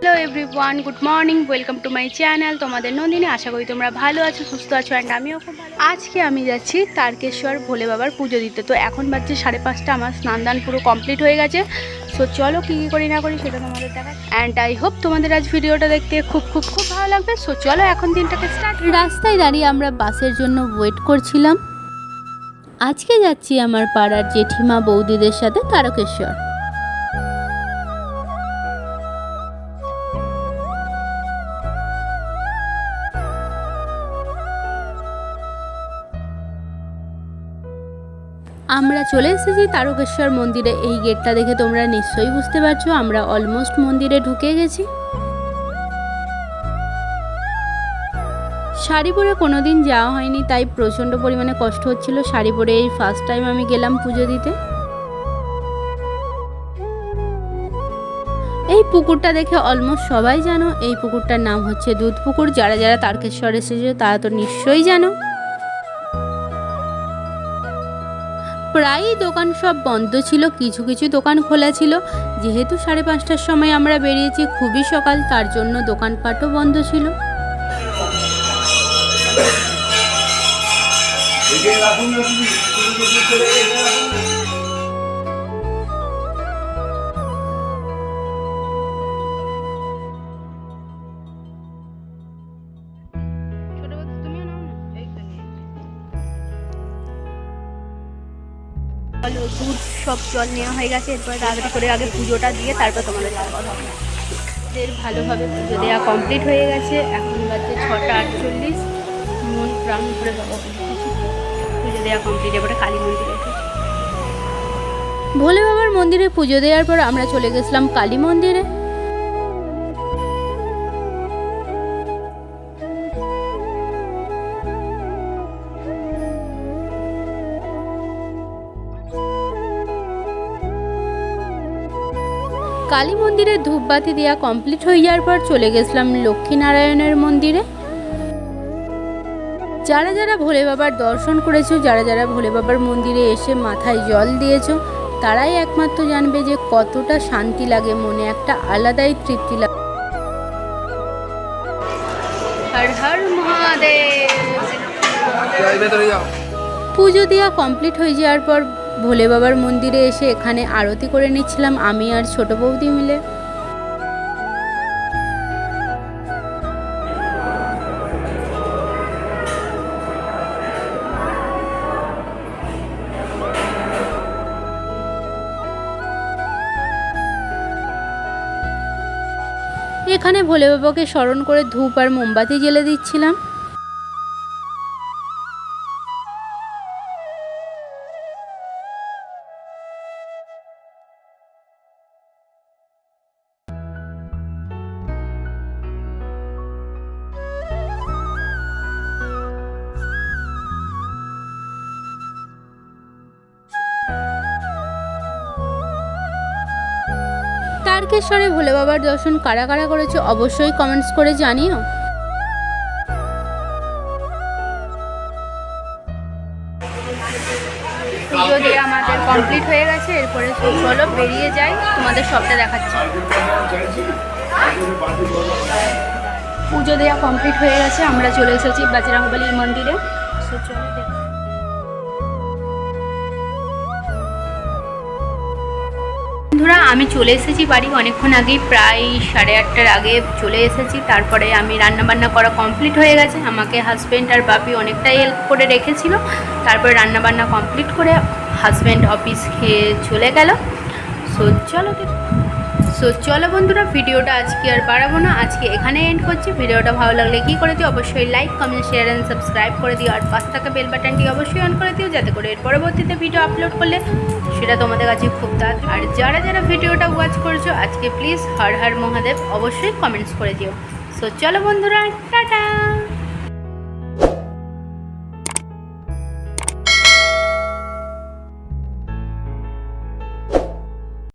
Hello everyone, good morning, welcome to my channel. তোমাদের নন্দিনী। আশা করি তোমরা ভালো আছো, সুস্থ আছো, অ্যান্ড আমিও খুব ভালো। আজকে আমি যাচ্ছি তারকেশ্বর ভোলে বাবার পুজো দিতে। তো এখন বাজছে 5:30, আমার স্নান দান পুরো কমপ্লিট হয়ে গেছে। সো চলো কী কী করি না করি সেটা তোমাদের দেখা, অ্যান্ড আই হোপ তোমাদের আজ ভিডিওটা দেখতে খুব খুব খুব ভালো লাগবে। সো চলো এখন দিনটাকে স্টার্ট। রাস্তায় দাঁড়িয়ে আমরা বাসের জন্য ওয়েট করছিলাম। আজকে যাচ্ছি আমার পাড়ার জেঠিমা বৌদিদের সাথে তারকেশ্বর। আমরা চলে এসেছি তারকেশ্বর মন্দিরে। এই গেটটা দেখে তোমরা নিশ্চয়ই বুঝতে পারছো আমরা অলমোস্ট মন্দিরে ঢুকে গেছি। শাড়ি পরে কোনোদিন যাওয়া হয়নি, তাই প্রচণ্ড পরিমাণে কষ্ট হচ্ছিল। শাড়ি পরে এই ফার্স্ট টাইম আমি গেলাম পুজো দিতে। এই পুকুরটা দেখে অলমোস্ট সবাই জানো, এই পুকুরটার নাম হচ্ছে দুধ পুকুর। যারা যারা তারকেশ্বর এসেছে তারা তো নিশ্চয়ই জানো। প্রায়ই দোকান সব বন্ধ ছিল, কিছু কিছু দোকান খোলা ছিল। যেহেতু 5:30টার সময় আমরা বেরিয়েছি, খুবই সকাল, তার জন্য দোকানপাটও বন্ধ ছিল। দুধ সব জল নেওয়া হয়ে গেছে। এরপর তাড়াতাড়ি করে আগে পুজোটা দিয়ে তারপর তোমাদের সাথে কথা হবে। ভালোভাবে পুজো দেওয়া কমপ্লিট হয়ে গেছে। এখন বাজছে 6:48। মন প্রাণ করে পুজো দেওয়া কমপ্লিট। এবারে কালী মন্দিরে ভোলে বাবার মন্দিরে পুজো দেওয়ার পর আমরা চলে গেছিলাম কালী মন্দিরে। কালী মন্দিরে ধূপবাতি দেওয়া কমপ্লিট হয়ে যাওয়ার পর চলে গেছিলাম লক্ষ্মীনারায়ণের মন্দিরে। যারা যারা ভোলে বাবার দর্শন করেছো, যারা যারা ভোলে বাবার মন্দিরে এসে মাথায় জল দিয়েছো, তারাই একমাত্র জানবে যে কতটা শান্তি লাগে, মনে একটা আলাদাই তৃপ্তি লাগে। হর হর মহাদেব। পুজো দেওয়া কমপ্লিট হয়ে যাওয়ার পর ভোলে বাবার মন্দিরে এসে এখানে আরতি করে নিচ্ছিলাম আমি আর ছোট বৌদি মিলে। এখানে ভোলে বাবাকে স্মরণ করে ধূপ আর মোমবাতি জ্বেলে দিচ্ছিলাম। তারকেশ্বরে ভোলে বাবার দর্শন কারা কারা করেছে অবশ্যই কমেন্টস করে জানিও। পুজো দিয়ে আমাদের কমপ্লিট হয়ে গেছে। এরপরে চলো বেরিয়ে যাই, তোমাদের সবটা দেখাচ্ছি। পুজো দেওয়া কমপ্লিট হয়ে গেছে, আমরা চলে এসেছি বজরংবলীর মন্দিরে। চলো দেখো। বন্ধুরা, আমি চলে এসেছি বাড়ি অনেকক্ষণ আগেই, প্রায় 8:30টার আগে চলে এসেছি। তারপরে আমি রান্নাবান্না করা কমপ্লিট হয়ে গেছে। আমাকে হাজব্যান্ড আর বাপি অনেকটাই হেল্প করে রেখেছিল। তারপরে রান্নাবান্না কমপ্লিট করে হাজব্যান্ড অফিস খেয়ে চলে গেল। চলো বন্ধুরা, ভিডিওটা আজকে আর বাড়াবো না, আজকে এখানে এন্ড করছি। ভিডিওটা ভালো লাগলে কী করে দিও, অবশ্যই like, comment, share and subscribe করে দিও। আর পাশ থাকা বেল বাটনটি অবশ্যই অন করে দিও, যাতে করে এর পরবর্তীতে ভিডিও আপলোড করলে সেটা তোমাদের কাছে খুব তাড়াতাড়ি। আর যারা যারা ভিডিওটা ওয়াচ করছো আজকে, প্লিজ হর হর মহাদেব অবশ্যই কমেন্টস করে দিও। চলো বন্ধুরা, টাটা।